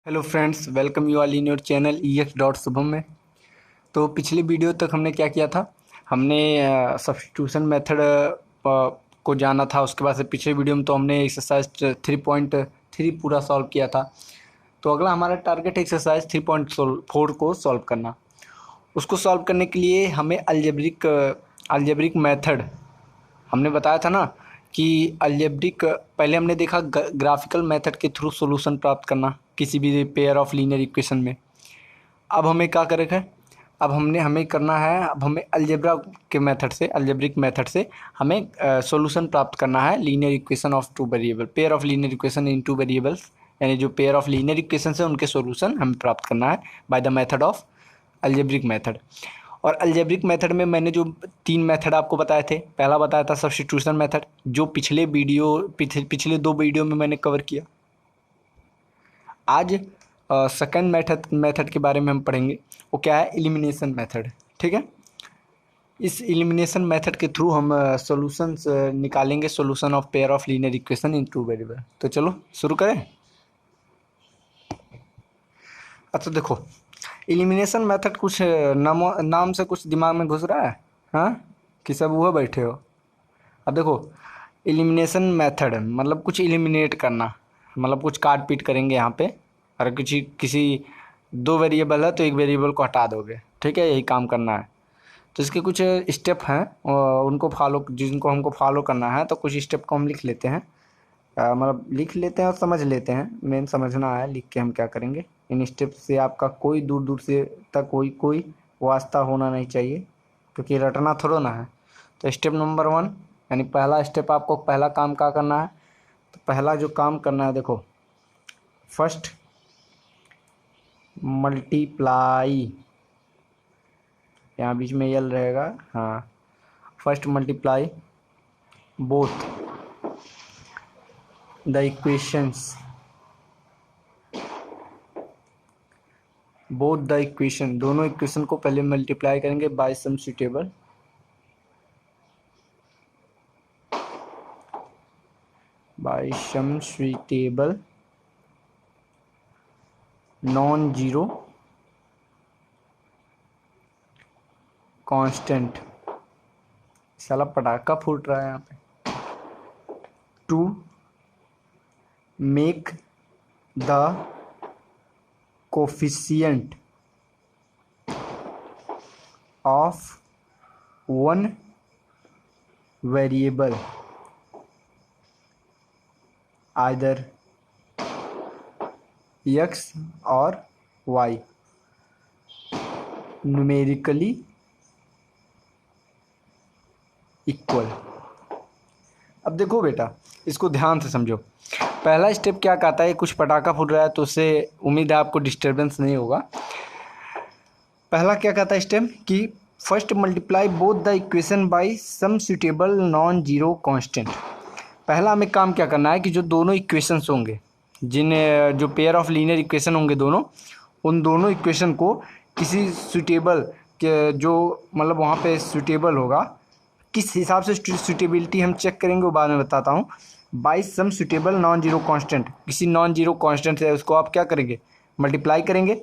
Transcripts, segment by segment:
Hello friends, welcome you all in your channel EX dot Shubham में। तो पिछली video तक हमने क्या किया था, हमने सब्स्टिट्यूशन मेथड को जाना था। उसके बाद से पिछले वीडियो में तो हमने एक्सरसाइज 3.3 पूरा सॉल्व किया था। तो अगला हमारा टारगेट है एक्सरसाइज 3.4 को सॉल्व करना। उसको सॉल्व करने के लिए हमें अलजेब्रिक मेथड, हमने बताया था ना कि अलजेब्रिक पहले हमने देखा ग्राफिकल मेथड के थ्रू सॉल्यूशन प्राप्त करना किसी भी पेयर ऑफ लीनियर इक्वेशन में। अब हमें क्या करेगा है, अब हमें करना है, अब हमें अलजेब्रा के मेथड से, अलजेब्रिक मेथड से हमें सॉल्यूशन प्राप्त करना है linear equation of two variable, pair of linear equation in two variables, यानी जो पेयर ऑफ लीनियर इक्वेशन है उनके सॉल्यूशन हमें प्राप्त करना है by the method of algebraic method. और अलजेब्रिक मेथड में मैंने जो 3 मेथड आपको बताए थे, पहला बताया था सब्स्टिट्यूशन मेथड, जो पिछले 2 वीडियो में मैंने कवर किया। आज सेकंड मेथड के बारे में हम पढ़ेंगे। वो क्या है? Elimination method. ठीक है, इस एलिमिनेशन मेथड के थ्रू हम सॉल्यूशंस निकालेंगे, solution of pair of linear equation in two variable. तो चलो शुरू करें। अच्छा देखो, एलिमिनेशन मेथड कुछ नाम से कुछ दिमाग में घुस रहा है, हाँ कि सब हुआ बैठे हो? अब देखो, एलिमिनेशन मेथड मतलब कुछ एलिमिनेट करना, मतलब कुछ काट पीट करेंगे यहाँ पे। अगर किसी 2 वेरिएबल है तो एक वेरिएबल को हटा दोगे, ठीक है, यही काम करना है। तो इसके कुछ स्टेप हैं, उनको फॉलो, जिनको हमको फॉलो करना है, तो कुछ स्टेप को हम लिख लेते हैं। मतलब लिख लेते हैं और समझ लेते हैं। मेन समझना है, लिख के हम क्या करेंगे, इन स्टेप से आपका कोई दूर दूर से तक कोई वास्ता होना नहीं चाहिए, क्योंकि रटना थोड़ा ना है। तो स्टेप नंबर 1, यानी पहला स्टेप, आपको पहला काम क्या करना है? तो पहला जो काम करना है, देखो, फर्स्ट मल्टीप्लाई, यहाँ बीच में यल रहेगा, हाँ, first multiply both the equations, both the equation, दोनों इक्वेशन को पहले मल्टीप्लाई करेंगे by some suitable, by some suitable non zero constant. साला पटाखा फूट रहा है यहाँ पे। To make the coefficient of one variable either x और y न्यूमेरिकली इक्वल। अब देखो बेटा, इसको ध्यान से समझो। पहला स्टेप क्या कहता है, कुछ पटाखा फूट रहा है तो उससे उम्मीद है आपको डिस्टर्बेंस नहीं होगा। पहला क्या कहता है स्टेप कि first multiply both the equation by some suitable non zero constant. पहला हमें काम क्या करना है कि जो दोनों इक्वेशंस होंगे, जो पेयर ऑफ लीनियर इक्वेशन होंगे दोनों, उन दोनों इक्वेशन को किसी सुटेबल के, जो मतलब वहाँ पे सुटेबल होगा, किस हिसाब से सुटेबिलिटी हम चेक करेंगे वो बाद में बताता हूँ। By some suitable non zero constant, किसी नॉन जीरो कांस्टेंट है उसको आप क्या करेंगे, मल्टीप्लाई करेंगे।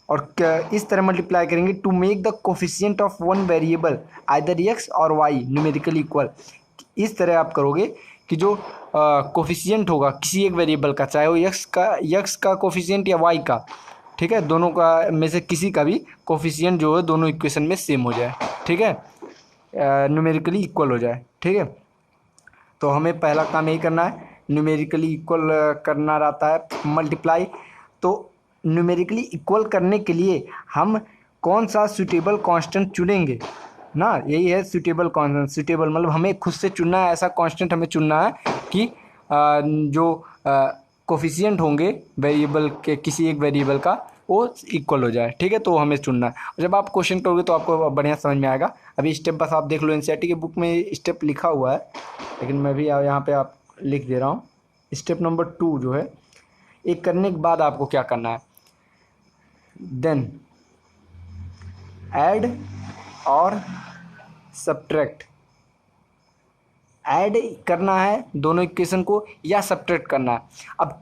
और इस तरह मल्टीप्लाई करेंगे to make the coefficient of one variable either x और y न्यूमेरिकली इक्वल। इस तरह आप करोगे कि जो कोफिशिएंट होगा किसी एक वेरिएबल का, चाहे वो x का कोफिशिएंट या y का, ठीक है, दोनों का में से किसी का भी कोफिशिएंट जो है दोनों इक्वेशन में सेम हो जाए, ठीक है, न्यूमेरिकली इक्वल हो जाए, ठीक है। तो हमें पहला काम यही करना है, न्यूमेरिकली इक्वल करना रहता है मल्टीप्लाई। तो न्यूमेरिकली इक्वल करने के लिए हम कौन सा सूटेबल कांस्टेंट चुनेंगे ना, यही है सूटेबल कांस्टेंट। सूटेबल मतलब हमें खुद से चुनना है, ऐसा कांस्टेंट हमें चुनना है कि जो कोफिशिएंट होंगे वेरिएबल के, किसी एक वेरिएबल का, वो इक्वल हो जाए, ठीक है। तो हमें चुनना है। और जब आप क्वेश्चन करोगे तो आपको बढ़िया समझ में आएगा। अभी स्टेप बस आप देख लो, एनसीईआरटी की बुक में स्टेप लिखा हुआ है, लेकिन मैं भी यहाँ पे आप लिख दे रहा हूँ। स्टेप नंबर 2 जो है, एक करने के बाद आपको क्या करना है, देन ऐड और सब्ट्रैक्ट ऐड करना है दोनों इक्वेशन को या सब्ट्रैक्ट करना है। अब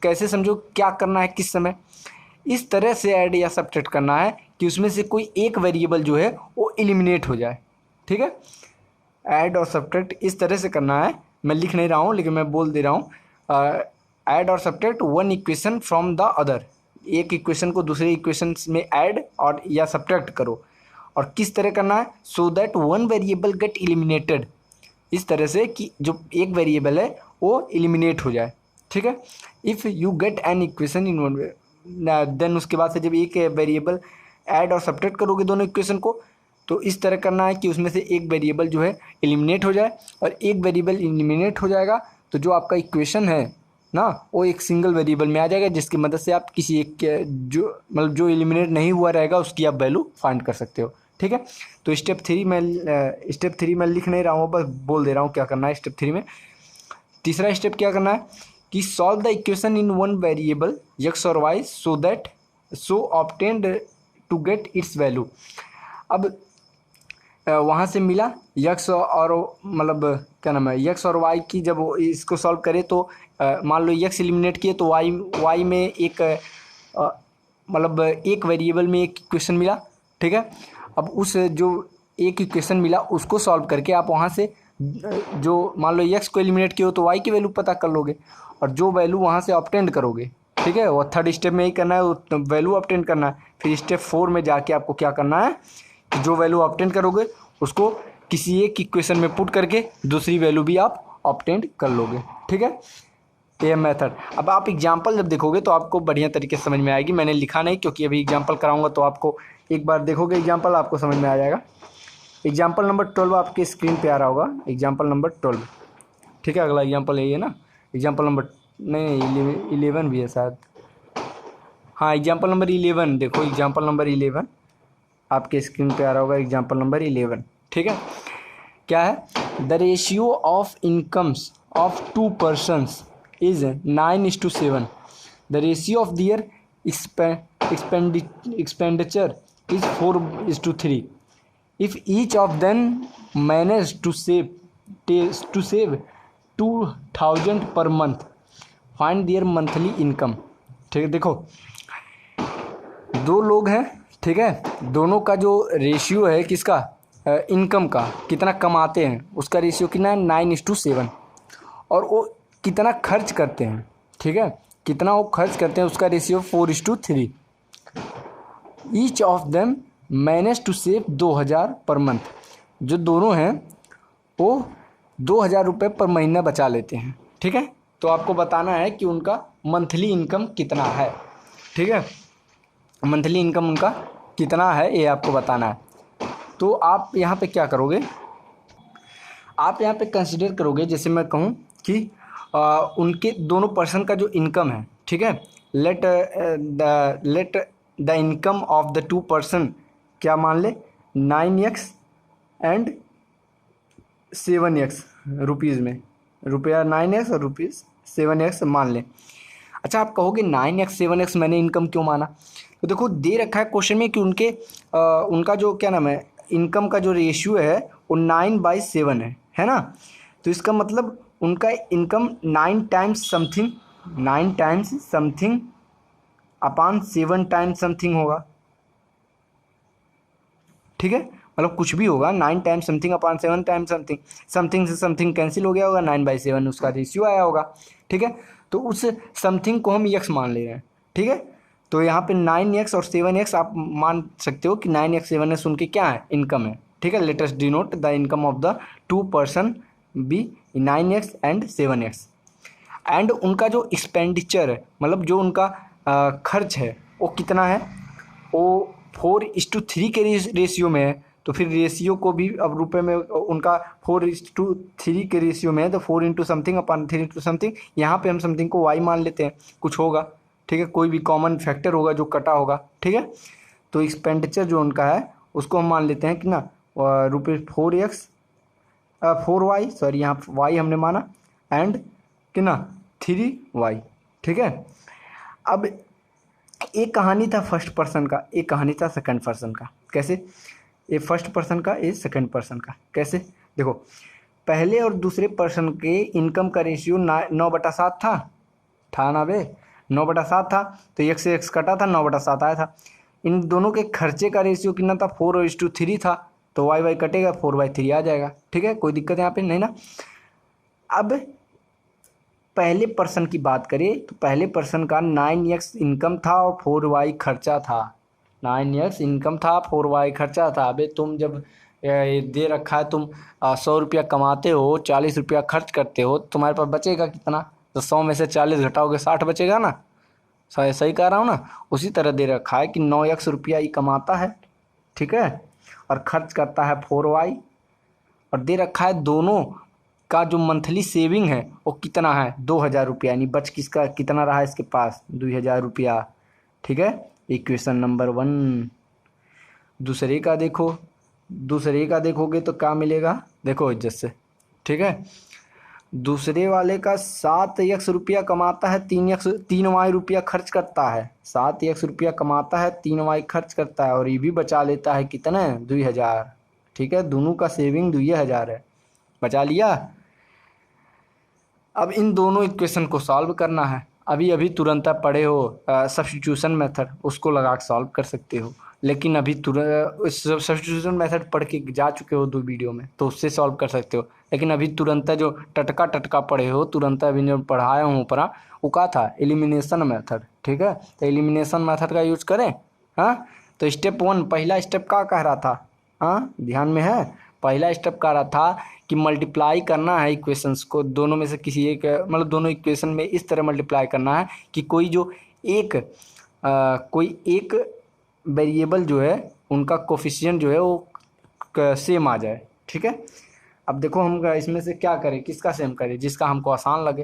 कैसे समझो क्या करना है किस समय, इस तरह से ऐड या सब्ट्रैक्ट करना है कि उसमें से कोई एक वेरिएबल जो है वो एलिमिनेट हो जाए। ठीक है, ऐड और सब्ट्रैक्ट इस तरह से करना है, मैं लिख नहीं रहा हूँ लेकिन मैं बोल दे रहा हूँ। ऐड और subtract one equation from the other, एक इक्वेशन को दूसरे इक्वेशन में ऐड और या सब्ट्रैक्ट करो। और किस तरह करना है, so that one variable get eliminated, इस तरह से कि जो एक वेरिएबल है वो एलिमिनेट हो जाए। ठीक है, if you get an equation in one then उसके बाद से जब एक वेरिएबल ऐड और सब्ट्रैक्ट करोगे दोनों इक्वेशन को, तो इस तरह करना है कि उसमें से एक वेरिएबल जो है एलिमिनेट हो जाए, और एक वेरिएबल एलिमिनेट हो जाएगा तो जो आपका इक्वेशन है ना वो एक सिंगल वेरिएबल में आ जाएगा, जिसकी मदद से आप किसी एक के जो मतलब जो एलिमिनेट नहीं हुआ रहेगा उसकी आप वैल्यू फाइंड कर सकते हो। ठीक है, तो स्टेप थ्री में लिख नहीं रहा हूँ, बस बोल दे रहा हूँ क्या करना है स्टेप थ्री में। तीसरा स्टेप क्या करना है कि solve the equation in one variable x और y so obtained to get its value. अब वहाँ से मिला यक्स और मतलब क्या नाम है यक्स और वाई की, जब इसको सॉल्व करें तो मान लो यक्स एलिमिनेट किए तो वाई में एक मतलब एक वेरिएबल में एक इक्वेशन मिला। ठीक है, अब उस जो एक इक्वेशन मिला उसको सॉल्व करके आप वहाँ से जो मान लो यक्स को एलिमिनेट किए हो तो वाई की वैल्यू पता कर लोगे, और जो वैल्यू वहाँ से ऑब्टेंड करोगे। ठीक है, वो थर्ड स्टेप में ही करना है, वो वैल्यू ऑब्टेंड करना है। फिर स्टेप 4 में जाके आपको क्या करना है, जो वैल्यू ऑब्टेंड करोगे उसको किसी एक इक्वेशन में पुट करके दूसरी वैल्यू भी आप ऑब्टेंड कर लोगे। ठीक है, ये मेथड। अब आप एग्जांपल जब देखोगे तो आपको बढ़िया तरीके से समझ में आएगी, मैंने लिखा नहीं क्योंकि अभी एग्जांपल कराऊंगा, तो आपको एक बार देखोगे एग्जांपल आपको समझ में आ जाएगा। एग्जांपल नंबर 12 आपके स्क्रीन पे आ रहा होगा, एग्जांपल नंबर 12। ठीक है, अगला एग्जांपल यही है ना, एग्जांपल नंबर नहीं 11 भी है शायद, हाँ एग्जांपल नंबर 11 देखो, एग्जांपल नंबर 11 आपके स्क्रीन पे आ रहा होगा, एग्जांपल नंबर 11। ठीक है, क्या है, the ratio of incomes of two persons is 9:7। The ratio of their expenditure is 4:3। If each of them manage to save 2000 per month, find their monthly income. ठीक है, देखो दो लोग हैं, ठीक है, दोनों का जो रेशियो है किसका, इनकम का, कितना कमाते हैं उसका रेशियो कितना है 9:7, और वो कितना खर्च करते हैं। ठीक है, कितना वो खर्च करते हैं उसका ratio 4:3। Each of them manage to save 2000 per month, जो दोनों हैं वो 2000 रुपये पर महीना बचा लेते हैं। ठीक है, तो आपको बताना है कि उनका मंथली इनकम कितना है। ठीक है, मंथली इनकम उनका कितना है ये आपको बताना है। तो आप यहाँ पे क्या करोगे, आप यहाँ पे कंसिडर करोगे, जैसे मैं कहूँ कि उनके दोनों पर्सन का जो इनकम है, ठीक है, let the income of the two person क्या मान ले 9x एंड 7x रुपीज़ में, रुपया 9x और रुपीज़ 7x मान लें। अच्छा, आप कहोगे 9x 7x मैंने इनकम क्यों माना, तो देखो दे रखा है क्वेश्चन में कि उनका जो क्या नाम है इनकम का जो रेशियो है वो 9/7 है ना, तो इसका मतलब उनका income 9 times something upon 7 times something होगा। ठीक है, मतलब कुछ भी होगा, 9 times something upon 7 times something, something से समथिंग कैंसिल हो गया होगा, 9/7 उसका रेशियो आया होगा। ठीक है, तो उस समथिंग को हम x मान ले रहे हैं। ठीक है, तो यहाँ पे 9x और 7x आप मान सकते हो कि 9x 7x उनके क्या है इनकम है। ठीक है, let us denote the income of the two person be 9x and 7x, and उनका जो एक्सपेंडिचर है मतलब जो उनका खर्च है वो कितना है, वो 4:3 के रेशियो में है। तो फिर रेशियो को भी अब रुपए में उनका 4:3 के रेशियो में है, तो 4 into something upon 3 into something, यहाँ पे हम समथिंग को y मान लेते हैं, कुछ होगा। ठीक है, कोई भी कॉमन फैक्टर होगा जो कटा होगा। ठीक है, तो एक्सपेंडिचर जो उनका है उसको हम मान लेते हैं कि ना ₹4y, सॉरी यहाँ y हमने माना, एंड कितना 3y। ठीक है, अब एक कहानी था फर्स्ट पर्सन का, एक कहानी था सेकंड पर्सन का। कैसे, ये फर्स्ट पर्सन का, ये सेकंड पर्सन का। कैसे, देखो पहले और दूसरे पर्सन के इनकम का रेशियो 9/7 था ना बे, 9/7 था, तो x से x कटा था, 9/7 आया था। इन दोनों के खर्चे का रेशियो कितना था, 4:3 था, तो y कटेगा, 4/3 आ जाएगा। ठीक है, कोई दिक्कत यहाँ पे नहीं ना। अब पहले पर्सन की बात करें तो पहले पर्सन का 9x इनकम था और 4y खर्चा था। 9x इनकम था, 4y खर्चा था। अबे तुम जब दे रखा है, तुम 100 रुपया कमाते हो, 40 रुपया खर्च करते हो, तुम्हारे पास बचेगा कितना? तो 100 में से 40 घटाओगे, 60 बचेगा ना। सही कह रहा हूँ ना। उसी तरह दे रखा है कि 9x रुपया ही कमाता है, ठीक है, और खर्च करता है 4y, और दे रखा है दोनों का जो मंथली सेविंग है वो कितना है, 2,000 रुपया, यानी बच किसका कितना रहा है इसके पास, 2,000 रुपया। ठीक है, इक्वेशन नंबर 1। दूसरे का देखो, दूसरे का देखोगे तो क्या मिलेगा, देखो इज्जत से। ठीक है, दूसरे वाले का 7x रुपया कमाता है, 3y रुपया खर्च करता है। 7x रुपया कमाता है, 3y खर्च करता है, और ये भी बचा लेता है कितने, 2,000। ठीक है, दोनों का सेविंग 2,000 है, बचा लिया। अब इन दोनों इक्वेशन को सॉल्व करना है। अभी अभी तुरंत आप पढ़े हो सब्स्टिट्यूशन मेथड, उसको लगा के सॉल्व कर सकते हो। लेकिन अभी तुरंत सब्स्टिट्यूशन मेथड पढ़ के जा चुके हो 2 वीडियो में, तो उससे सॉल्व कर सकते हो। लेकिन अभी तुरंत जो टटका पढ़े हो, तुरंत अभी जो पढ़ाया हूँ ऊपर, वो का था, एलिमिनेशन मेथड। ठीक है, तो एलिमिनेशन मेथड का यूज करें। हाँ, तो स्टेप 1 पहला स्टेप क्या कह रहा था, हाँ ध्यान में है। पहला स्टेप कह रहा था कि मल्टीप्लाई करना है इक्वेशंस को, दोनों में से किसी एक, मतलब दोनों इक्वेशन में इस तरह मल्टीप्लाई करना है कि कोई एक वेरिएबल जो है उनका कोफिशिएंट जो है वो सेम आ जाए। ठीक है, अब देखो हम इसमें से क्या करें, किसका सेम करें, जिसका हमको आसान लगे।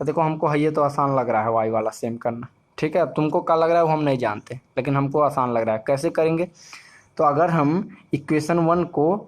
तो देखो हमको है ये तो आसान लग रहा है वाई वाला सेम करना। ठीक है, अब तुमको क्या लग रहा है वो हम नहीं जानते, लेकिन हमको आसान लग रहा है। कैसे करेंगे, तो अगर हम इक्वेशन 1 को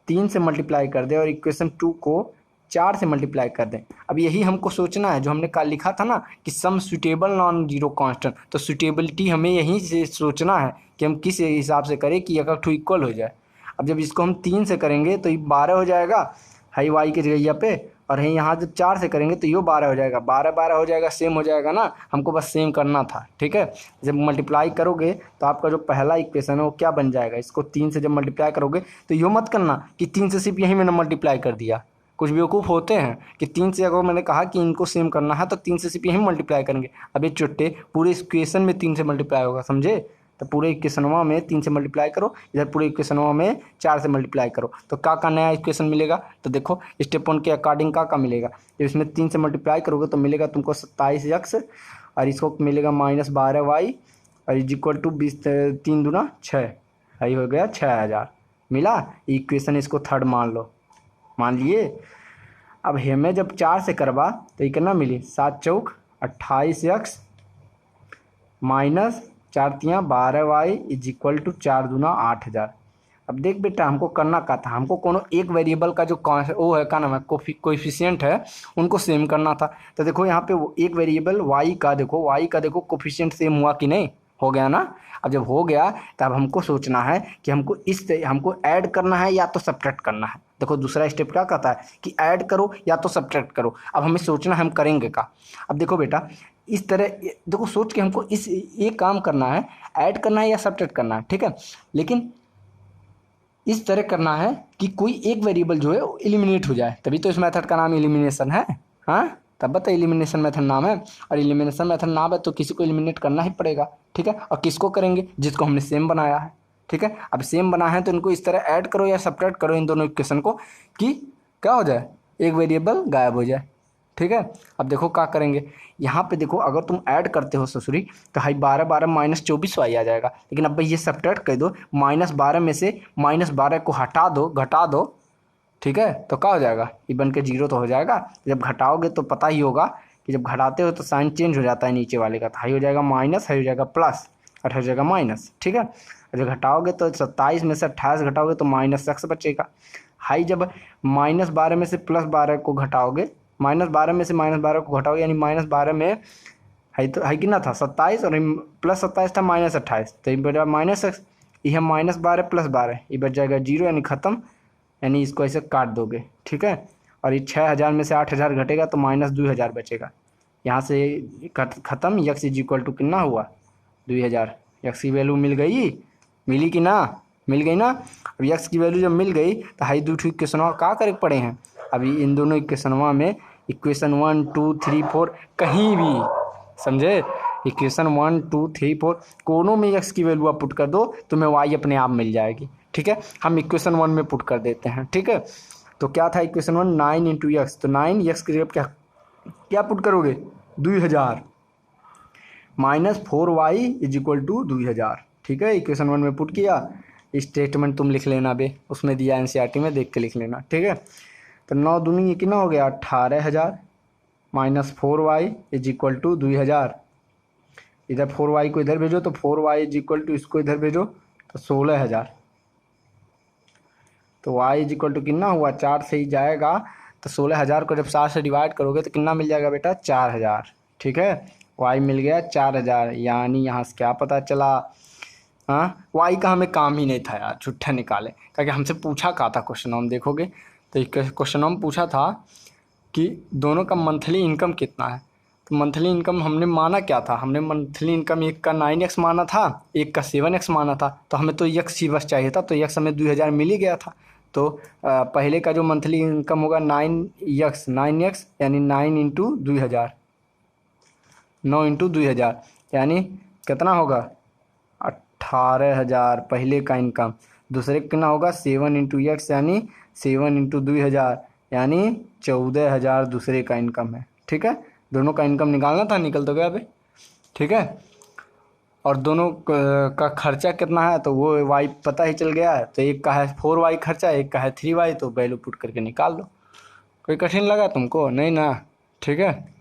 3 से मल्टीप्लाई कर दें और इक्वेशन 2 को 4 से मल्टीप्लाई कर दें। अब यही हमको सोचना है, जो हमने कल लिखा था ना कि सम सुटेबल नॉन जीरो कांस्टेंट, तो सुटेबिलिटी हमें यहीं से सोचना है कि हम किस हिसाब से करें कि अगर 2 इक्वल हो जाए। अब जब इसको हम 3 से करेंगे तो ये 12 हो जाएगा, हाई वाई के जगह पे, और यहाँ जब 4 से करेंगे तो ये 12 हो जाएगा, 12 हो जाएगा, सेम हो जाएगा ना। हमको बस सेम करना था। ठीक है, जब मल्टीप्लाई करोगे तो आपका जो पहला इक्वेशन है वो क्या बन जाएगा, इसको 3 से जब मल्टीप्लाई करोगे तो यो मत करना कि 3 से सिर्फ यही मैंने मल्टीप्लाई कर दिया। कुछ बेवकूफ़ होते हैं कि 3 से, अगर मैंने कहा कि इनको सेम करना है तो 3 से सिर्फ यही मल्टीप्लाई करेंगे। अब ये चुट्टे पूरे इक्वेशन में 3 से मल्टीप्लाई होगा, समझे। तो पूरे इक्वेशनवा में 3 से मल्टीप्लाई करो, इधर पूरे इक्वेशनवा में 4 से मल्टीप्लाई करो, तो का नया इक्वेशन मिलेगा। तो देखो स्टेप 1 के अकॉर्डिंग का मिलेगा। जब इसमें 3 से मल्टीप्लाई करोगे तो मिलेगा तुमको 27x, और इसको मिलेगा -12y, और इज इक्वल टू 20, 3 दूना 6, यही हो गया 6,000 मिला। इक्वेशन इसको थर्ड मान लो, मान लिए। अब हमें जब 4 से करवा तो ये कितना मिली, 7 चौक 28x माइनस 4 तियाँ 12y इज इक्वल टू 4 दूना 8,000। अब देख बेटा, हमको करना क्या था, हमको कोनो एक वेरिएबल का जो वो है, क्या नाम है, कोफिशिएंट है, उनको सेम करना था। तो देखो यहाँ पे वो एक वेरिएबल y का देखो कोफिशिएंट सेम हुआ कि नहीं, हो गया ना। अब जब हो गया तब हमको सोचना है कि हमको ऐड करना है या तो सब्ट्रैक्ट करना है। देखो दूसरा स्टेप क्या कहता है कि ऐड करो या तो सब्ट्रैक्ट करो। अब हमें सोचना है हम करेंगे क्या। अब देखो बेटा, इस तरह देखो सोच के हमको ये काम करना है, ऐड करना है या सब्ट्रैक्ट करना है। ठीक है, लेकिन इस तरह करना है कि कोई एक वेरिएबल जो है वो एलिमिनेट हो जाए, तभी तो इस मेथड का नाम एलिमिनेशन है। हाँ, तब बता एलिमिनेशन मेथड नाम है, और एलिमिनेशन मेथड नाम है तो किसी को एलिमिनेट करना ही पड़ेगा। ठीक है, और किसको करेंगे, जिसको हमने सेम बनाया है। ठीक है, अब सेम बना है तो इनको इस तरह ऐड करो या सब्ट्रैक्ट करो इन दोनों इक्वेशन को, कि क्या हो जाए, एक वेरिएबल गायब हो जाए। ठीक है, अब देखो क्या करेंगे, यहाँ पे देखो अगर तुम ऐड करते हो ससुरी तो हाई 12 -24y आ जाएगा। लेकिन अब भाई ये सब्ट्रैक्ट कर दो, -12 में से -12 को हटा दो, घटा दो। ठीक है, तो क्या हो जाएगा, ये बन के 0 तो हो जाएगा। जब घटाओगे तो पता ही होगा कि जब घटाते हो तो साइन चेंज हो जाता है नीचे वाले का, तो हाई हो जाएगा माइनस, हाई हो जाएगा प्लस, और हो जाएगा माइनस। ठीक है, जब घटाओगे तो 27 में से 28 घटाओगे तो -x बचेगा। हाई जब -12 में से +12 को घटाओगे, -12 में से -12 को घटाओगे, यानी -12 में हाई तो हाई कितना था 27, और +27 था -28, तो ये बचा -x, यह -12 +12, ये बच जाएगा 0, यानी ख़त्म। यानी इसको ऐसे काट दोगे। ठीक है, और ये 6000 में से 8000 घटेगा तो -2000 बचेगा। यहाँ से ख़त्म। यक्स इज इक्वल टू कितना हुआ 2000। यक्स की वैल्यू मिल गई, मिली कि ना, मिल गई ना। अब यक्स की वैल्यू जब मिल गई तो हाई दो इक्वेशनवा का करे पड़े हैं। अभी इन दोनों इक्वेशनवा में इक्वेशन 1 2 3 4 कहीं भी, समझे, इक्वेशन 1 2 3 4 कोनों में यक्स की वैल्यू आप पुट कर दो तो मैं वाई अपने आप मिल जाएगी। ठीक है, हम इक्वेशन 1 में पुट कर देते हैं। ठीक है, तो क्या था इक्वेशन 1, 9 इंटू यक्स, तो 9 यक्स की जगह क्या क्या पुट करोगे 2000 -4y इज इक्वल टू 2000। ठीक है, इक्वेशन 1 में पुट किया। स्टेटमेंट तुम लिख लेना बे, उसमें दिया एनसीईआरटी में, देख के लिख लेना। ठीक है, तो 9 दूनी ये कितना हो गया 18000 -4y इज इक्वल टू 2000। इधर 4y को इधर भेजो तो 4y इज इक्वल टू इसको इधर भेजो तो 16000। तो y इज इक्वल टू कितना हुआ 4 से ही जाएगा तो 16000 को जब 7 से डिवाइड करोगे तो कितना मिल जाएगा बेटा 4000। ठीक है, y मिल गया 4000। यानी यहाँ से क्या पता चला, हाँ y का हमें काम ही नहीं था यार, झूठा निकाले। क्योंकि हमसे पूछा कहा था क्वेश्चन हम देखोगे तो क्वेश्चन में पूछा था कि दोनों का मंथली इनकम कितना है। तो मंथली इनकम हमने माना क्या था, हमने मंथली इनकम एक का 9x माना था, एक का 7x माना था। तो हमें तो यक्स ही बस चाहिए था, तो यक्स हमें 2000 मिल ही गया था। तो पहले का जो मंथली इनकम होगा 9x यानी 9 इंटू 2000, 9 इंटू 2000 यानी कितना होगा 18000 पहले का इनकम। दूसरे का कितना होगा 7 इंटू एक्स यानी 7 इंटू 2000 यानी 14000 दूसरे का इनकम है। ठीक है, दोनों का इनकम निकालना था, निकल तो गया भाई। ठीक है, और दोनों का खर्चा कितना है तो वो वाई पता ही चल गया है। तो एक का है 4y खर्चा, एक का है 3y, तो वैल्यू पुट करके निकाल लो। कोई कठिन लगा तुमको नहीं ना। ठीक है,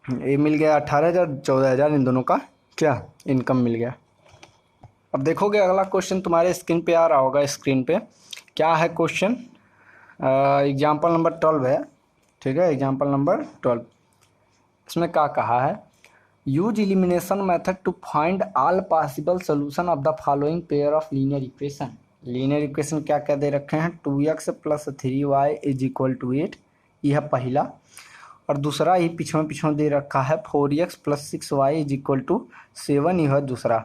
ये मिल गया 18000 14000, इन दोनों का क्या इनकम मिल गया। अब देखोगे अगला क्वेश्चन तुम्हारे स्क्रीन पे आ रहा होगा, स्क्रीन पे क्या है क्वेश्चन, एग्जाम्पल नंबर 12 है। ठीक है, एग्जाम्पल नंबर 12, इसमें क्या कहा है, use elimination method to find all possible solution of the following pair of linear equation. Linear equation क्या क्या दे रखे हैं 2x + 3y is equal to 8, यह पहला। और दूसरा ही पिछों दे रखा है 4x + 6y is equal to 7, यह दूसरा।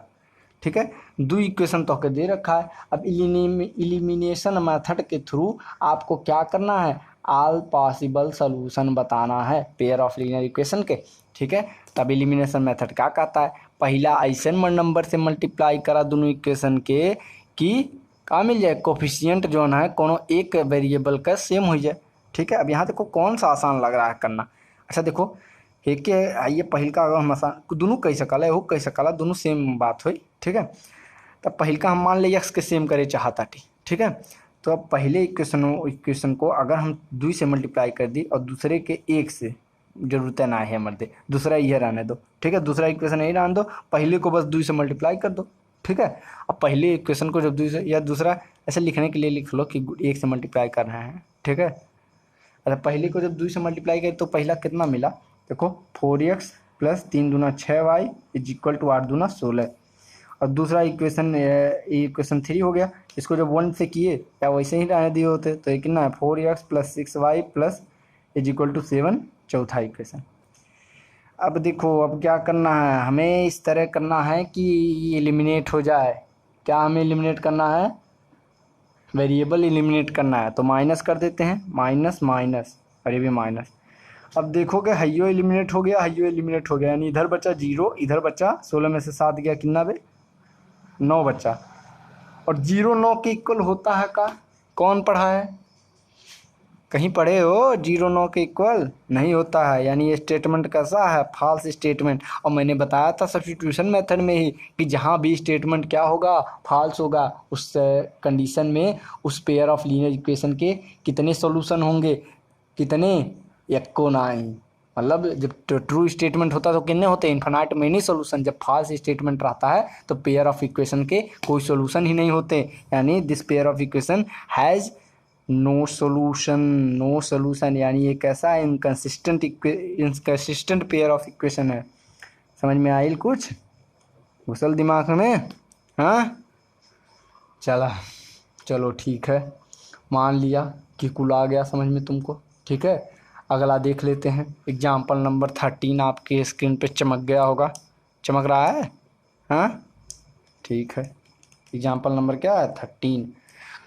ठीक है, दो इक्वेशन तो के दे रखा है। अब इलिमिनेशन मेथड के थ्रू आपको क्या करना है, ऑल पॉसिबल सोल्यूशन बताना है पेयर ऑफ लीनियर इक्वेशन के। ठीक है, तब इलिमिनेशन मेथड क्या कहता है, पहला ऐसे नंबर से मल्टीप्लाई करा दोनों इक्वेशन के कि का मिल जाए कोफिशिएंट जो है कोनो एक वेरिएबल का सेम हो जाए। ठीक है, अब यहाँ देखो कौन सा आसान लग रहा है करना। अच्छा देखो एक आइए पहिल का अगर हम आसान दोनों कह सकला एहो कह सकला, दोनों सेम बात हुई। ठीक है, तब पहिल का हम मान ले एक्स के सेम करे चाहता थी। ठीक है, तो अब पहले इक्वेशन को अगर हम 2 से मल्टीप्लाई कर दी और दूसरे के 1 से, जरूरत ना है मर्दे, दूसरा ये रहने दो। ठीक है, दूसरा इक्वेशन यही रहने दो, पहले को बस 2 से मल्टीप्लाई कर दो। ठीक है, अब पहले इक्वेशन को जब 2 से या दूसरा ऐसे लिखने के लिए लिख लो कि 1 से मल्टीप्लाई कर रहे हैं। ठीक है, अच्छा पहले को जब 2 से मल्टीप्लाई करें तो पहला कितना मिला देखो 4x + 3 दूना 6y इज इक्वल टू 8 दूना 16। और दूसरा इक्वेशन 3 हो गया, इसको जब 1 से किए या वैसे ही रहने दिए होते तो ये कितना है 4x + 6y + is equal to 7, चौथा इक्वेशन। अब देखो अब क्या करना है, हमें इस तरह करना है कि एलिमिनेट हो जाए। क्या हमें एलिमिनेट करना है, वेरिएबल एलिमिनेट करना है। तो माइनस कर देते हैं, माइनस माइनस और ये भी माइनस। अब देखोगे हइयो एलिमिनेट हो गया, हइयो एलिमिनेट हो गया, यानी इधर बचा 0, इधर बचा 16 में से 7 गया कितना बे 9 बचा। और 0 9 के इक्वल होता है का, कौन पढ़ा है, कहीं पढ़े हो 0 9 के इक्वल नहीं होता है। यानी ये स्टेटमेंट कैसा है, फॉल्स स्टेटमेंट। और मैंने बताया था सब्स्टिट्यूशन मेथड में ही कि जहाँ भी स्टेटमेंट क्या होगा फॉल्स होगा, उस कंडीशन में उस पेयर ऑफ लीनियर इक्वेशन के कितने सॉल्यूशन होंगे, कितने, एको नहीं। मतलब जब ट्रू स्टेटमेंट होता है तो कितने होते हैं, इन्फिनाइट मेनी सॉल्यूशन। जब फॉल्स स्टेटमेंट रहता है तो पेयर ऑफ इक्वेशन के कोई सॉल्यूशन ही नहीं होते। यानी this pair of equation has no solution, यानी ये कैसा है इनकंसिस्टेंट पेयर ऑफ इक्वेशन है। समझ में आइल कुछ, घुसल दिमाग में, हाँ चलो ठीक है मान लिया। कि कुल आ गया समझ में तुमको। ठीक है, अगला देख लेते हैं। एग्जाम्पल नंबर 13 आपके स्क्रीन पे चमक गया होगा, चमक रहा है? हाँ, ठीक है। एग्जाम्पल नंबर क्या है? 13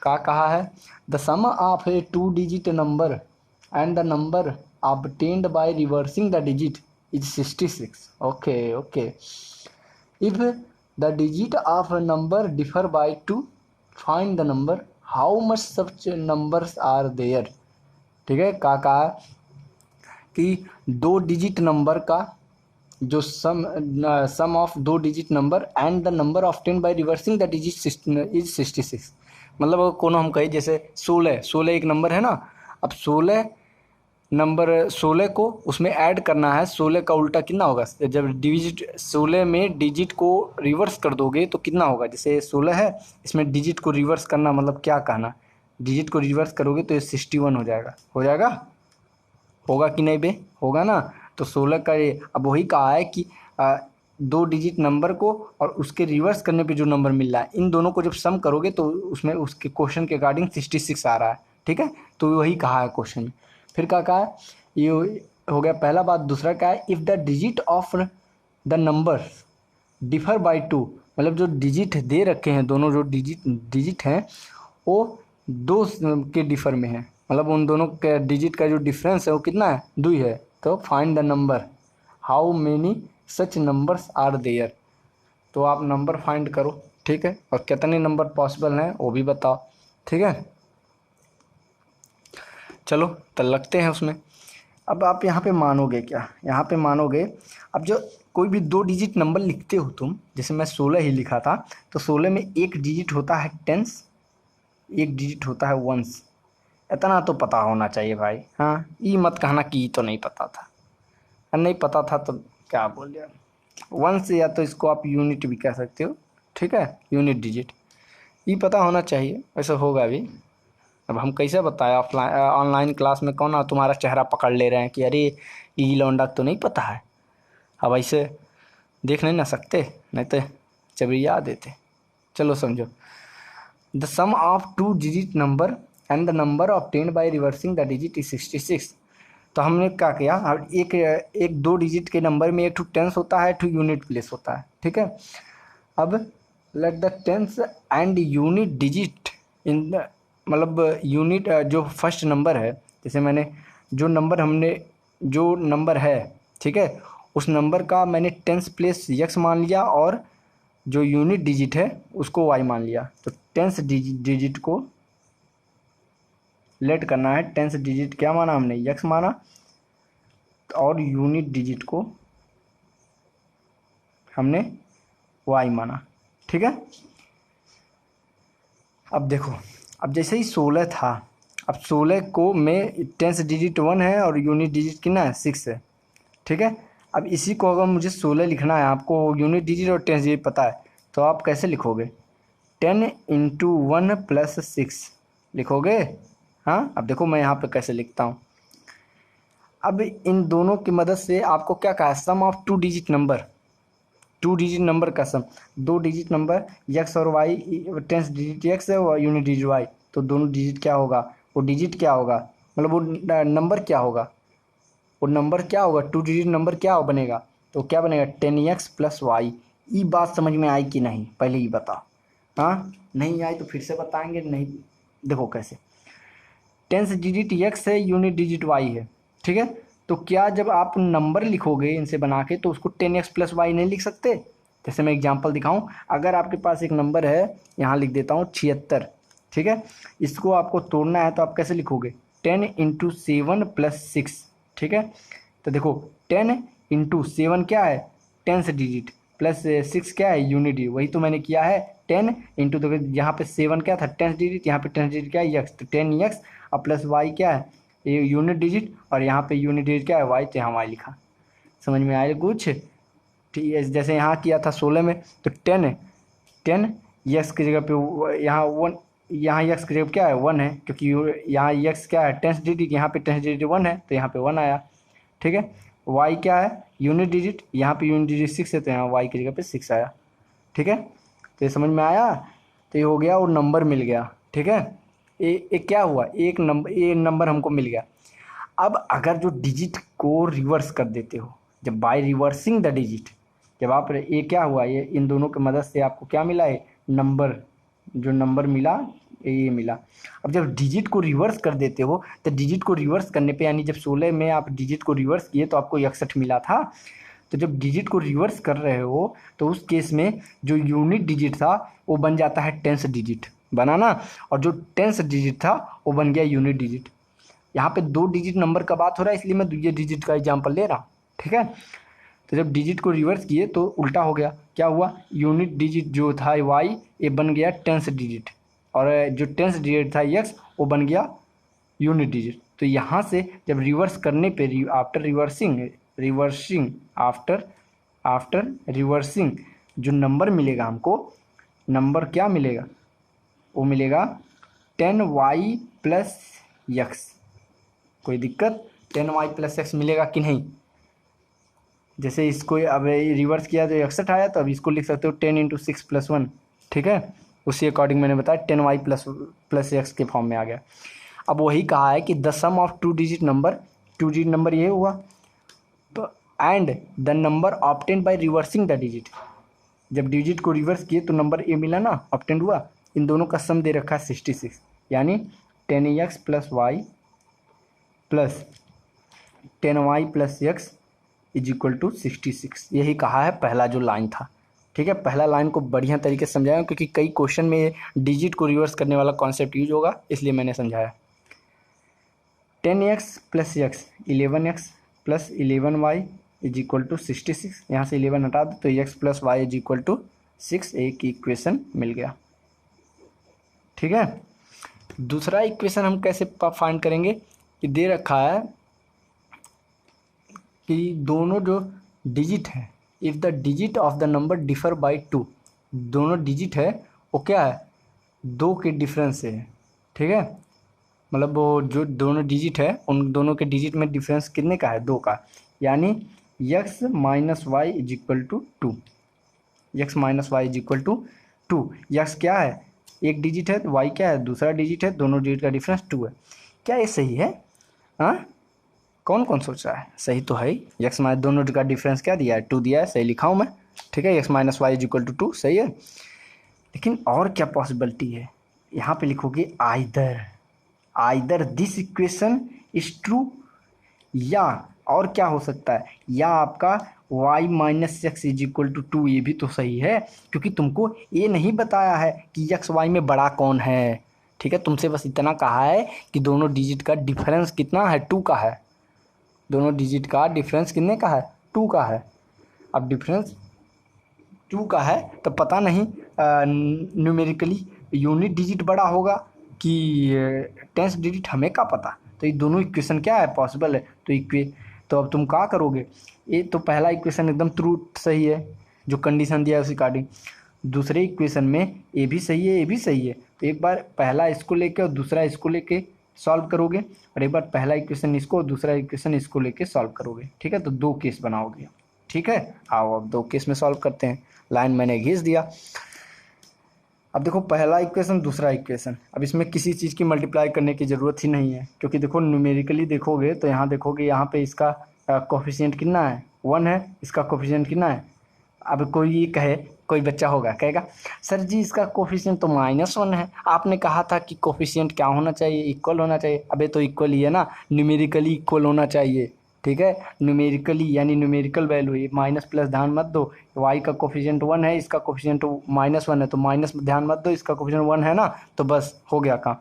का कहा है the sum of a 2 digit number and the number obtained by reversing the digit is 66. Okay, okay. If the digit of a number differ by 2, find the number. How much such numbers are there? ठीक है, का कहा कि 2 digit number का जो sum of 2 digit number and the number obtain by reversing the digit is 66। मतलब अगर कोनो हम कहे जैसे 16 एक नंबर है ना, अब 16 को उसमें ऐड करना है। 16 का उल्टा कितना होगा? जब डिजिट 16 में डिजिट को रिवर्स कर दोगे तो कितना होगा? जैसे 16 है, इसमें डिजिट को रिवर्स करना मतलब क्या कहना, डिजिट को रिवर्स करोगे तो ये 61 हो जाएगा। हो जाएगा, होगा कि नहीं बे? होगा ना। तो 16 का ये अब वही कहा है कि 2 डिजिट नंबर को और उसके रिवर्स करने पे जो नंबर मिल रहा है, इन दोनों को जब सम करोगे तो उसमें उसके क्वेश्चन के अकॉर्डिंग 66 आ रहा है। ठीक है, तो वही कहा है क्वेश्चन में। फिर क्या कहा है? ये हो गया पहला बात। दूसरा क्या है? If the digit of the number differ by 2, मतलब जो डिजिट दे रखे हैं, दोनों जो डिजिट हैं वो 2 के डिफर में है, मतलब उन दोनों के डिजिट का जो डिफरेंस है वो कितना है? 2 है। तो find the number, how many such numbers are there. तो आप नंबर फाइंड करो। ठीक है, और कितने नंबर पॉसिबल हैं वो भी बताओ। ठीक है, चलो तो लगते हैं उसमें। अब आप यहाँ पे मानोगे क्या? यहाँ पे मानोगे, अब जो कोई भी 2 डिजिट नंबर लिखते हो तुम, जैसे मैं 16 ही लिखा था, तो 16 में एक डिजिट होता है टेंस, एक डिजिट होता है वंस। इतना तो पता होना चाहिए भाई। हाँ, ये मत कहना कि ये तो नहीं पता था। नहीं पता था तो क्या बोल दिया। वंस या तो इसको आप यूनिट भी कह सकते हो। ठीक है, यूनिट डिजिट ये पता होना चाहिए, वैसे होगा भी। अब हम कैसे बताएं? ऑफलाइन ऑनलाइन क्लास में कौन तुम्हारा चेहरा पकड़ ले रहे हैं कि अरे ये लौंडा तो नहीं पता है। अब ऐसे देख नहीं ना सकते, नहीं तो चबरिया देते। चलो समझो, the sum of 2 digit number and the number obtained by reversing the digit is 66। तो हमने क्या किया? अब एक 2 डिजिट के नंबर में एक टू टेंस होता है, टू यूनिट प्लेस होता है। ठीक है, अब let the tens and unit digit in the, मतलब यूनिट जो फर्स्ट नंबर है, जैसे मैंने जो नंबर है, ठीक है, उस नंबर का मैंने टेंस प्लेस यक्स मान लिया और जो यूनिट डिजिट है उसको वाई मान लिया। तो टेंस डिजिट को लेट करना है। टेंस डिजिट क्या माना हमने? यक्स माना, और यूनिट डिजिट को हमने वाई माना। ठीक है, अब देखो, अब जैसे ही 16 था, अब 16 को में टेंस डिजिट 1 है और यूनिट डिजिट कितना है? 6 है। ठीक है, अब इसी को अगर मुझे 16 लिखना है, आपको यूनिट डिजिट और टेंस डिजिट पता है, तो आप कैसे लिखोगे? 10 इंटू 1 प्लस 6 लिखोगे। हाँ, अब देखो मैं यहाँ पे कैसे लिखता हूँ। अब इन दोनों की मदद से आपको क्या कहा? Sum of 2 digit number, 2 digit number का सम। 2 डिजिट नंबर यक्स और वाई, टेंस डिजिट यक्स है और यूनिट डिजिट वाई, तो दोनों डिजिट क्या होगा? वो डिजिट क्या होगा, मतलब वो नंबर क्या होगा? वो नंबर क्या होगा? 2 डिजिट नंबर क्या बनेगा? तो क्या बनेगा? 10x plus Y. ये बात समझ में आई कि नहीं? पहले ही बता। हाँ, नहीं आई तो फिर से बताएंगे। नहीं, देखो कैसे। टेंस डिजिट यक्स है, यूनिट डिजिट वाई है। ठीक है, तो क्या जब आप नंबर लिखोगे इनसे बना के, तो उसको 10x प्लस वाई नहीं लिख सकते? जैसे मैं एग्जांपल दिखाऊं, अगर आपके पास एक नंबर है, यहाँ लिख देता हूँ 76। ठीक है, इसको आपको तोड़ना है तो आप कैसे लिखोगे? 10 इंटू 7 प्लस 6। ठीक है, तो देखो 10 इंटू 7 क्या है? टेंस डिजिट, प्लस 6 क्या है? Unit digit. वही तो मैंने किया है। 10 इंटू, देखो यहाँ पे 7 क्या था? टेंस डिजिट, यहाँ पे टेंस डिजिट क्या है? यक्स, तो 10x और प्लस वाई क्या है? ये यूनिट डिजिट, और यहाँ पे यूनिट डिजिट क्या है? वाई, तो यहाँ वाई लिखा। समझ में आया कुछ? ठीक है, जैसे यहाँ किया था 16 में, तो 10 यक्स की जगह पे यहाँ 1, यहाँ यक्स की जगह क्या है? 1 है, क्योंकि यहाँ यक्स क्या है? टेंस डिजिट, यहाँ पे टेंस डिजिट 1 है तो यहाँ पे 1 आया। ठीक है, वाई क्या है? यूनिट डिजिट, यहाँ पे यूनिट डिजिट 6 है तो यहाँ वाई की जगह पे 6 आया। ठीक है, तो ये समझ में आया? तो ये हो गया और नंबर मिल गया। ठीक है, क्या हुआ, एक नंबर हमको मिल गया। अब अगर जो डिजिट को रिवर्स कर देते हो, जब बाय रिवर्सिंग द डिजिट, जब आप ये क्या हुआ, ये इन दोनों की मदद से आपको क्या मिला है, नंबर, जो नंबर मिला ये मिला। अब जब डिजिट को रिवर्स कर देते हो तो डिजिट को रिवर्स करने पे, यानी जब 16 में आप डिजिट को रिवर्स किए तो आपको 61 मिला था। तो जब डिजिट को रिवर्स कर रहे हो तो उस केस में जो यूनिट डिजिट था वो बन जाता है टेंस डिजिट, बना ना, और जो टेंस डिजिट था वो बन गया यूनिट डिजिट। यहाँ पे 2 डिजिट नंबर का बात हो रहा है इसलिए मैं ये डिजिट का एग्जाम्पल ले रहा हूँ, ठीक है। तो जब डिजिट को रिवर्स किए तो उल्टा हो गया, क्या हुआ, यूनिट डिजिट जो था वाई ये बन गया टेंस डिजिट, और जो टेंस डिजिट था एक्स वो बन गया यूनिट डिजिट। तो यहाँ से जब रिवर्स करने पे, आफ्टर रिवर्सिंग जो नंबर मिलेगा हमको, नंबर क्या मिलेगा, वो मिलेगा 10y प्लस एक्स। कोई दिक्कत, 10y प्लस एक्स मिलेगा कि नहीं। जैसे इसको अब रिवर्स किया तो 61 आया, तो अब इसको लिख सकते हो 10 इंटू 6 प्लस 1, ठीक है। उसी अकॉर्डिंग मैंने बताया 10y प्लस एक्स के फॉर्म में आ गया। अब वही कहा है कि the sum of 2 digit number ये हुआ, तो and the number obtained by reversing the digit, जब डिजिट को रिवर्स किए तो नंबर ए मिला ना, ऑब्टेन्ड हुआ। इन दोनों का सम दे रखा है 66, यानी 10x plus y plus 10y plus x is equal to 66। यही कहा है पहला जो लाइन था, ठीक है। पहला लाइन को बढ़िया तरीके से समझाया क्योंकि कई क्वेश्चन में डिजिट को रिवर्स करने वाला कॉन्सेप्ट यूज होगा, इसलिए मैंने समझाया। 10x plus x 11x plus 11y is equal to 66। यहाँ से 11 हटा दो तो x plus y is equal to 6, एक इक्वेशन मिल गया, ठीक है। दूसरा इक्वेशन हम कैसे फाइंड करेंगे, कि दे रखा है कि दोनों जो डिजिट है, if the digit of the number differ by 2, दोनों डिजिट है वो क्या है, 2 के डिफरेंस से है, ठीक है। मतलब वो जो दोनों डिजिट है उन दोनों के डिजिट में डिफरेंस कितने का है, 2 का, यानी x minus y is equal to 2, x minus y is equal to 2। X क्या है, एक डिजिट है, तो वाई क्या है, दूसरा डिजिट है, दोनों डिजिट का डिफरेंस 2 है। क्या ये सही है, हाँ, कौन कौन सोच रहा है, सही तो है ही। एक्स माइनस दोनों का डिफरेंस क्या दिया है, 2 दिया है, सही लिखा हूँ मैं, ठीक है। X minus y is equal to 2 सही है। लेकिन और क्या पॉसिबिलिटी है, यहाँ पे लिखोगे either this equation is true, या और क्या हो सकता है, या आपका y minus x is equal to 2, ये भी तो सही है, क्योंकि तुमको ये नहीं बताया है कि एक्स वाई में बड़ा कौन है, ठीक है। तुमसे बस इतना कहा है कि दोनों डिजिट का डिफरेंस कितना है, 2 का है, दोनों डिजिट का डिफरेंस कितने का है, 2 का है। अब डिफरेंस 2 का है तो पता नहीं न्यूमेरिकली यूनिट डिजिट बड़ा होगा कि टेंस डिजिट, हमें क्या पता। तो ये दोनों इक्वेशन क्या है, पॉसिबल है। तो अब तुम क्या करोगे, ये तो पहला इक्वेशन एकदम ट्रू सही है, जो कंडीशन दिया है उसी अकॉर्डिंग। दूसरे इक्वेशन में ये भी सही है, ये भी सही है, तो एक बार पहला इसको लेके और दूसरा इसको लेके सॉल्व करोगे, और एक बार पहला इक्वेशन इसको और दूसरा इक्वेशन इसको लेके सॉल्व करोगे, ठीक है। तो 2 केस बनाओगे, ठीक है। आओ अब 2 केस में सॉल्व करते हैं, लाइन मैंने खींच दिया। अब देखो पहला इक्वेशन दूसरा इक्वेशन, अब इसमें किसी चीज़ की मल्टीप्लाई करने की ज़रूरत ही नहीं है, क्योंकि देखो न्यूमेरिकली देखोगे तो यहाँ देखोगे, यहाँ पे इसका कोफिशिएंट कितना है, 1 है, इसका कोफिशिएंट कितना है। अब कोई ये कहे, कोई बच्चा होगा कहेगा सर जी इसका कोफिशिएंट तो -1 है, आपने कहा था कि कोफिशिएंट क्या होना चाहिए, इक्वल होना चाहिए। अबे तो इक्वल ही है ना, न्यूमेरिकली इक्वल होना चाहिए, ठीक है। न्यूमेरिकली यानी न्यूमेरिकल वैल्यू, ये माइनस प्लस ध्यान मत दो, वाई का कोफिशिएंट 1 है, इसका कोफिशिएंट -1 है, तो माइनस ध्यान मत दो, इसका कोफिशिएंट 1 है ना, तो बस हो गया काम।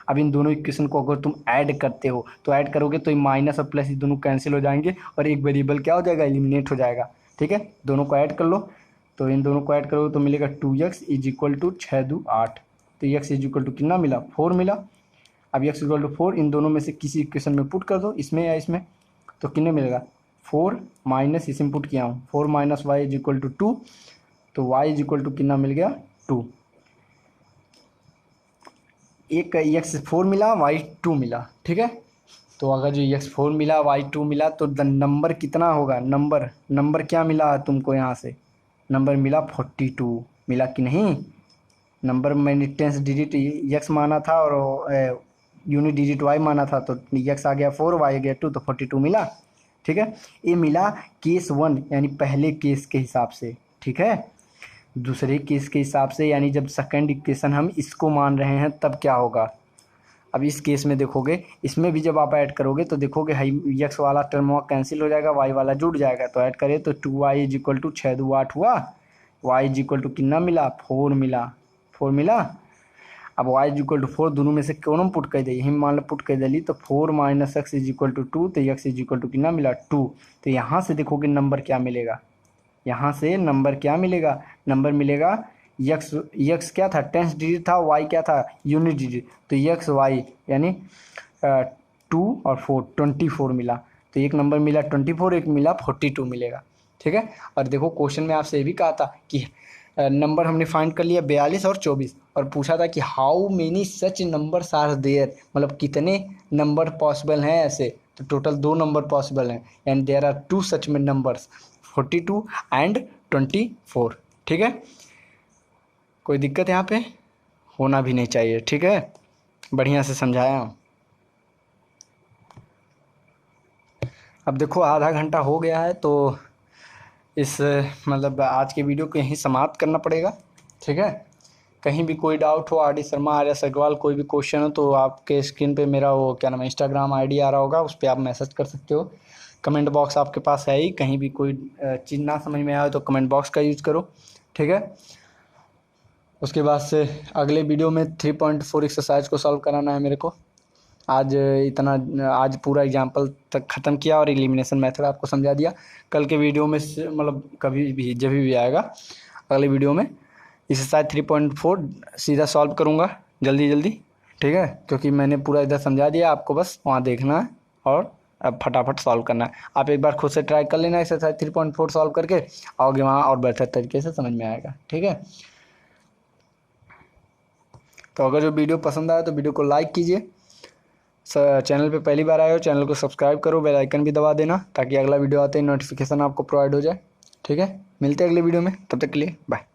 अब इन दोनों इक्वेशन को अगर तुम ऐड करते हो तो ऐड करोगे तो ये माइनस और प्लस ये दोनों कैंसिल हो जाएंगे और एक वेरिएबल क्या हो जाएगा, एलिमिनेट हो जाएगा, ठीक है। दोनों को ऐड कर लो, तो इन दोनों को ऐड करोगे तो मिलेगा 2x इज इक्वल टू 6 2 8, तो x इज इक्वल टू कितना मिला, 4 मिला। अब x इक्वल टू 4 इन दोनों में से किसी इक्वेशन में पुट कर दो, इसमें या इसमें, तो कितने मिलेगा 4 माइनस, इसमें पुट किया हूँ 4 minus y is equal to 2, तो y इज इक्वल टू कितना मिल गया 2। एक x 4 मिला, y 2 मिला, ठीक है। तो अगर जो x 4 मिला y 2 मिला तो द नंबर कितना होगा, नंबर क्या मिला तुमको, यहाँ से नंबर मिला 42 मिला कि नहीं, नंबर मैंने 10 डिजिट x माना था और यूनिट डिजिट y माना था, तो x आ गया 4, y आ गया 2, तो 42 मिला। ठीक है, ये मिला केस 1 यानी पहले केस के हिसाब से। ठीक है, दूसरे केस के हिसाब से यानी जब सेकंड इक्वेशन हम इसको मान रहे हैं तब क्या होगा। अब इस केस में देखोगे, इसमें भी जब आप ऐड करोगे तो देखोगे हाई x वाला टर्म कैंसिल हो जाएगा, y वाला जुड़ जाएगा। तो ऐड करें तो 2y इज इक्वल टू 6 2 8 हुआ, y इज इक्वल टू कितना मिला 4 मिला, 4 मिला। अब y इज इक्वल टू 4 दोनों में से कौन पुट कर दी, हम मान लो पुट कर दिली, तो 4 minus x is equal to 2, तो x इज इक्वल टू कितना मिला 2। तो यहाँ से देखोगे नंबर क्या मिलेगा, यहाँ से नंबर क्या मिलेगा, नंबर मिलेगा यक्स क्या था 10 डिजिट था, वाई क्या था यूनिट डिजिट, तो यक्स वाई यानी 2 और 4 24 मिला। तो एक नंबर मिला 24, एक मिला 42 मिलेगा। ठीक है, और देखो क्वेश्चन में आपसे ये भी कहा था कि नंबर हमने फाइंड कर लिया 42 और 24, और पूछा था कि how many such numbers are there, मतलब कितने नंबर पॉसिबल हैं ऐसे। तो टोटल 2 नंबर पॉसिबल हैं, एंड देयर आर 2 सच में नंबर्स 42 एंड 24। ठीक है, कोई दिक्कत यहाँ पे होना भी नहीं चाहिए। ठीक है, बढ़िया से समझाया। अब देखो आधा घंटा हो गया है, तो इस मतलब आज के वीडियो को यहीं समाप्त करना पड़ेगा। ठीक है, कहीं भी कोई डाउट हो, आर.डी. शर्मा, आर्य अग्रवाल, कोई भी क्वेश्चन हो तो आपके स्क्रीन पे मेरा वो क्या नाम है इंस्टाग्राम आईडी आ रहा होगा, उस पर आप मैसेज कर सकते हो। कमेंट बॉक्स आपके पास है ही, कहीं भी कोई चीज़ ना समझ में आए तो कमेंट बॉक्स का यूज़ करो। ठीक है, उसके बाद से अगले वीडियो में 3.4 एक्सरसाइज को सॉल्व कराना है मेरे को। आज इतना, आज पूरा एग्जाम्पल तक ख़त्म किया और एलिमिनेशन मेथड आपको समझा दिया। कल के वीडियो में मतलब कभी भी जब भी आएगा अगले वीडियो में एक्सरसाइज 3.4 सीधा सॉल्व करूँगा जल्दी जल्दी। ठीक है, क्योंकि मैंने पूरा इधर समझा दिया, आपको बस वहाँ देखना है और अब फटाफट सॉल्व करना है। आप एक बार खुद से ट्राई कर लेना एक्सरसाइज 3.4 सॉल्व करके, आओगे वहाँ और बेहतर तरीके से समझ में आएगा। ठीक है, तो अगर जो वीडियो पसंद आया तो वीडियो को लाइक कीजिए, चैनल पे पहली बार आए हो चैनल को सब्सक्राइब करो, बेल आइकन भी दबा देना ताकि अगला वीडियो आते ही नोटिफिकेशन आपको प्रोवाइड हो जाए। ठीक है, मिलते हैं अगले वीडियो में, तब तक के लिए बाय।